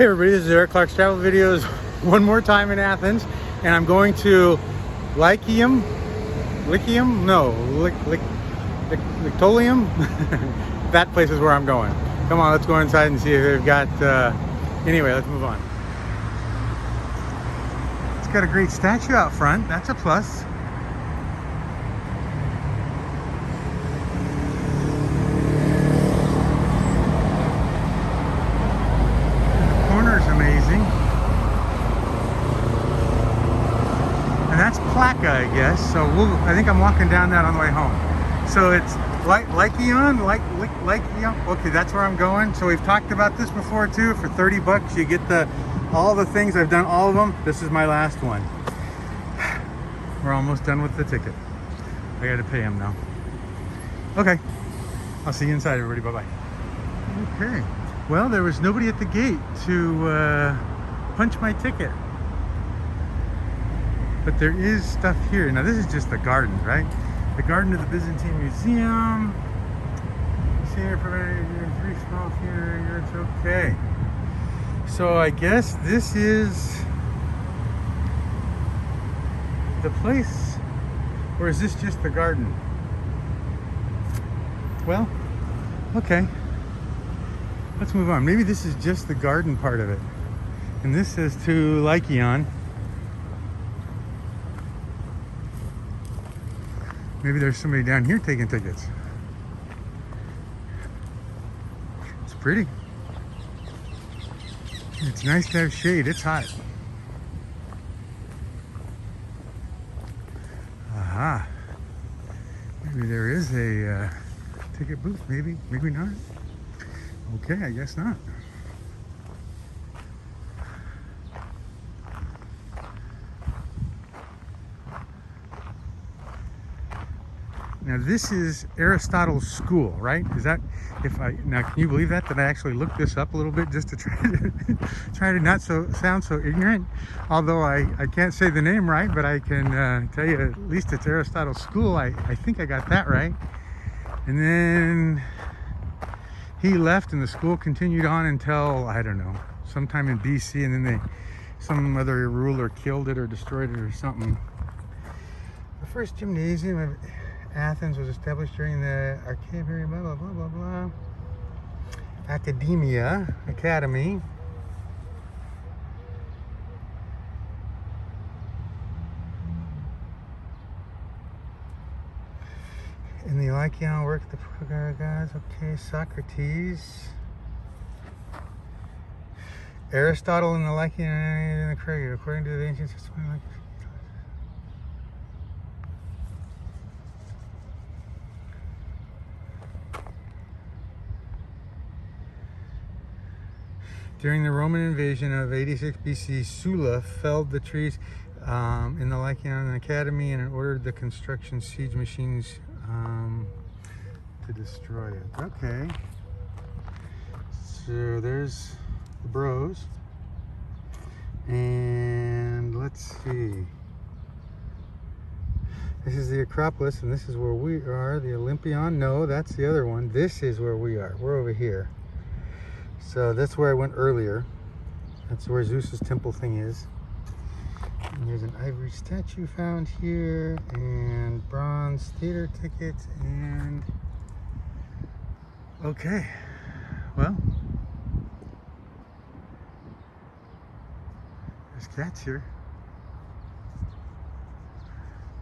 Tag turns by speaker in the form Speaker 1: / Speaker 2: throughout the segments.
Speaker 1: Hey everybody, this is Eric Clark's Travel Videos one more time in Athens, and I'm going to Lykeion? That place is where I'm going. Come on, let's go inside and see if they've got, anyway, let's move on. It's got a great statue out front, that's a plus. Amazing. And that's Placa, I guess. So I think I'm walking down that on the way home. So it's Lykeion. Okay, that's where I'm going. So we've talked about this before too. For 30 bucks, you get all the things. I've done all of them. This is my last one. We're almost done with the ticket. I got to pay him now. Okay, I'll see you inside, everybody. Bye bye. Okay. Well, there was nobody at the gate to punch my ticket. But there is stuff here. Now this is just the garden, right? The garden of the Byzantine Museum. Senior provided 3 small theater units. Okay. So I guess this is the place, or is this just the garden? Well, okay. Let's move on. Maybe this is just the garden part of it. And this says to Lykeion. Maybe there's somebody down here taking tickets. It's pretty. It's nice to have shade. It's hot. Aha. Maybe there is a ticket booth. Maybe. Maybe not. Okay, I guess not. Now this is Aristotle's school, right? Is that, now can you believe that I actually looked this up a little bit just to try to not sound so ignorant? Although I can't say the name right, but I can tell you at least it's Aristotle's school. I think I got that right. And then he left and the school continued on until, I don't know, sometime in BC, and then some other ruler killed it or destroyed it or something. The first gymnasium of Athens was established during the archaic period, blah, blah, blah, blah, blah. Academy. In the Lykeion work, the Protagoras, okay, Socrates. Aristotle in the Lykeion and the Craig, according to the ancient system. During the Roman invasion of 86 BC, Sulla felled the trees in the Lyceian Academy and ordered the construction siege machines to destroy it. Okay. So there's the bros. And let's see. This is the Acropolis, and this is where we are. The Olympion. No, that's the other one. This is where we are. We're over here. So that's where I went earlier. That's where Zeus's temple thing is. And there's an ivory statue found here, and bronze theater tickets, and okay, well, there's cats here.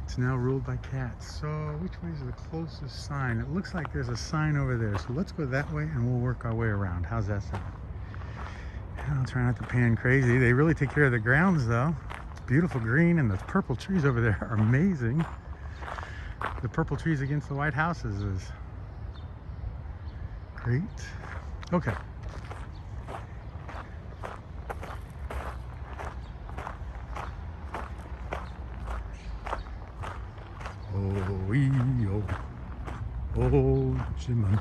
Speaker 1: It's now ruled by cats. So which way is the closest sign? It looks like there's a sign over there. So let's go that way and we'll work our way around. How's that sound? I'll try not to pan crazy. They really take care of the grounds though. It's beautiful green, and the purple trees over there are amazing. The purple trees against the white houses is great. Okay. Oh, Jimmy.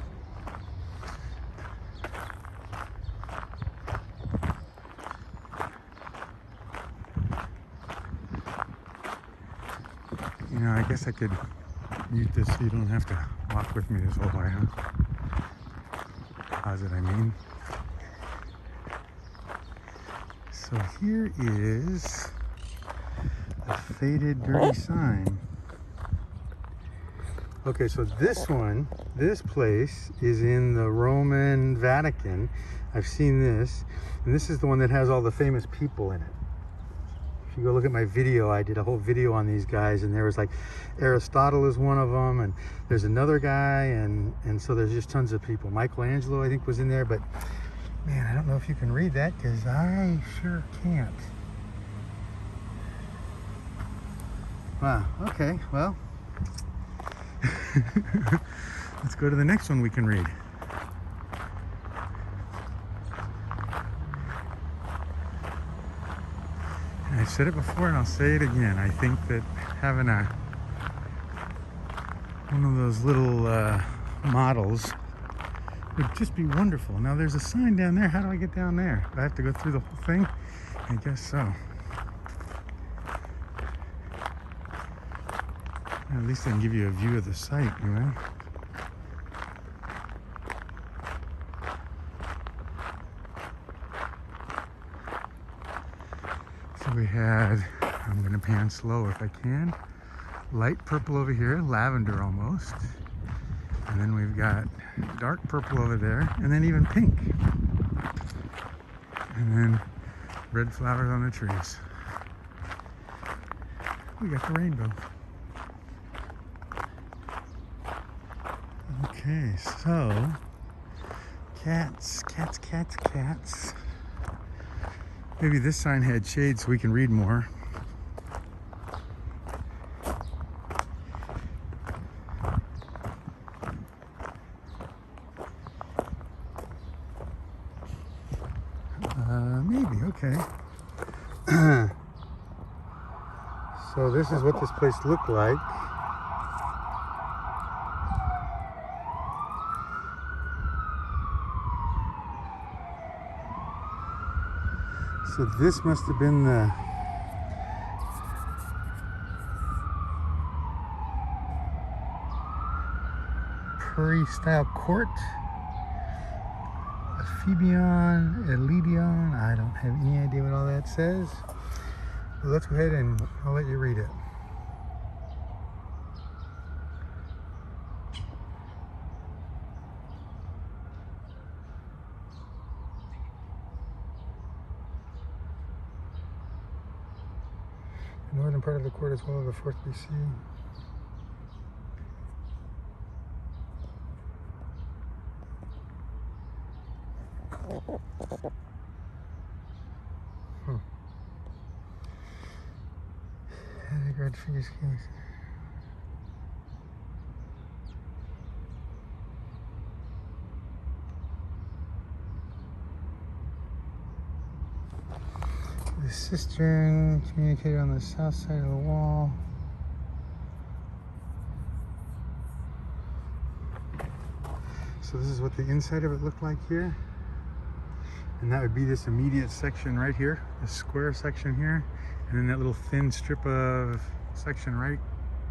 Speaker 1: You know, I guess I could mute this so you don't have to walk with me this whole way, huh? Pause it, I mean. So here is a faded, dirty sign. Okay, so this place is in the Roman Vatican. I've seen this, and this is the one that has all the famous people in it. If you go look at my video, I did a whole video on these guys, and there was like Aristotle is one of them, and there's another guy, and so there's just tons of people. Michelangelo, I think, was in there, but man, I don't know if you can read that because I sure can't. Wow, okay, well, let's go to the next one we can read. And I've said it before and I'll say it again. I think that having one of those little models would just be wonderful. Now there's a sign down there. How do I get down there? Do I have to go through the whole thing? I guess so. At least I can give you a view of the site, you know? So we had, I'm gonna pan slow if I can, light purple over here, lavender almost. And then we've got dark purple over there, and then even pink. And then red flowers on the trees. We got the rainbow. Okay, so cats. Maybe this sign had shade so we can read more. Maybe, okay. So this is what this place looked like. So this must have been the style court. Ephebion, Lykeion. I don't have any idea what all that says. But let's go ahead and I'll let you read it. The northern part of the court as well as the 4th BC. Figures. The cistern communicated on the south side of the wall. So this is what the inside of it looked like here. And that would be this immediate section right here, this square section here. And then that little thin strip of section right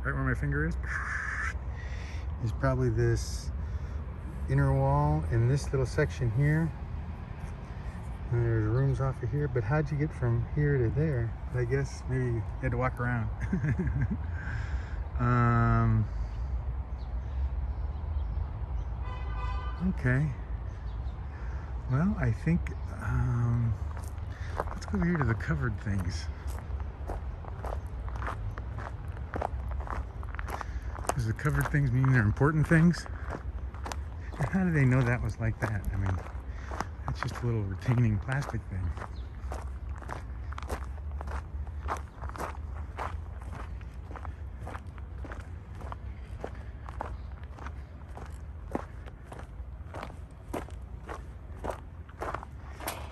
Speaker 1: where my finger is probably this inner wall, and this little section here. And there's rooms off of here, but how'd you get from here to there? I guess maybe you had to walk around. Okay. Well, I think let's go over here to the covered things. Does the covered things mean they're important things? And how do they know that was like that? I mean, that's just a little retaining plastic thing.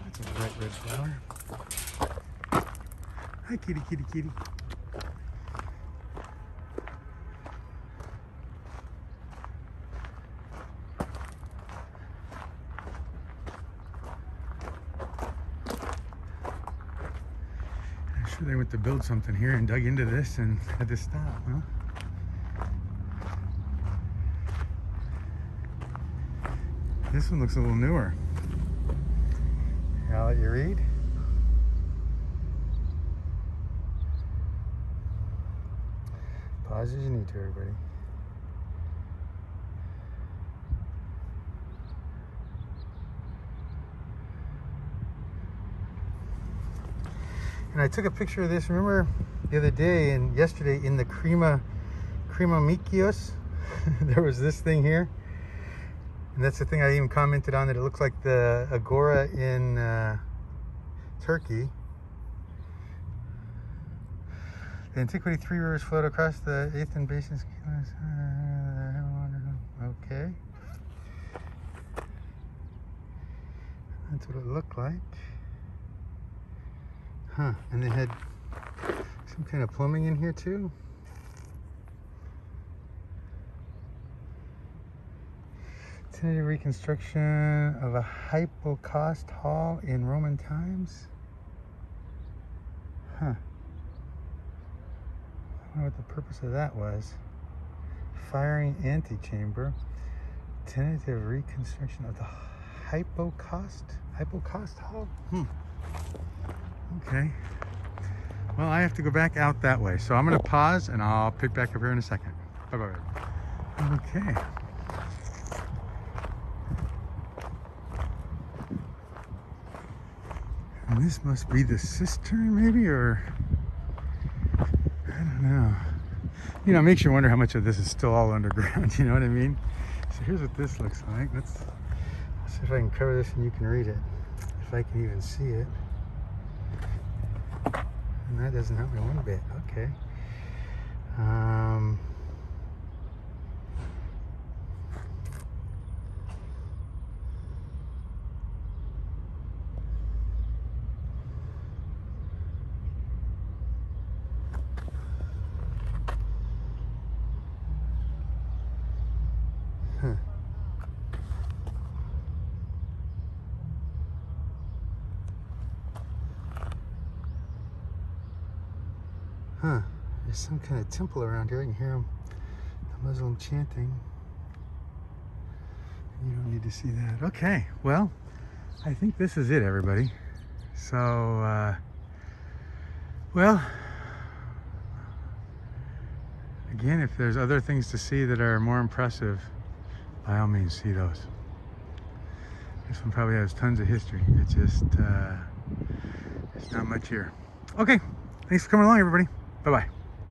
Speaker 1: That's a bright red flower. Hi, kitty, kitty, kitty. They went to build something here and dug into this and had to stop, huh? This one looks a little newer. Here, I'll let you read. Pause as you need to, everybody. And I took a picture of this, remember the other day and yesterday in the Mykeios, there was this thing here. And that's the thing I even commented on, that it looks like the Agora in Turkey. The Antiquity 3 rivers flowed across the Athenian basin. Okay. That's what it looked like. Huh, and they had some kind of plumbing in here too. Tentative reconstruction of a hypocaust hall in Roman times. Huh. I don't know what the purpose of that was. Firing antechamber. Tentative reconstruction of the hypocaust hall? Okay. Well, I have to go back out that way. So I'm going to pause and I'll pick back up here in a second. Bye-bye. Okay. And this must be the cistern maybe, or I don't know. You know, it makes you wonder how much of this is still all underground, you know what I mean? So here's what this looks like. Let's see if I can cover this and you can read it. If I can even see it. And that doesn't help me one bit. Okay. Huh, there's some kind of temple around here. I can hear them, the Muslim chanting. You don't need to see that. Okay, well, I think this is it, everybody. So, well, again, if there's other things to see that are more impressive, by all means, see those. This one probably has tons of history. It's just, there's not much here. Okay, thanks for coming along, everybody. Bye-bye.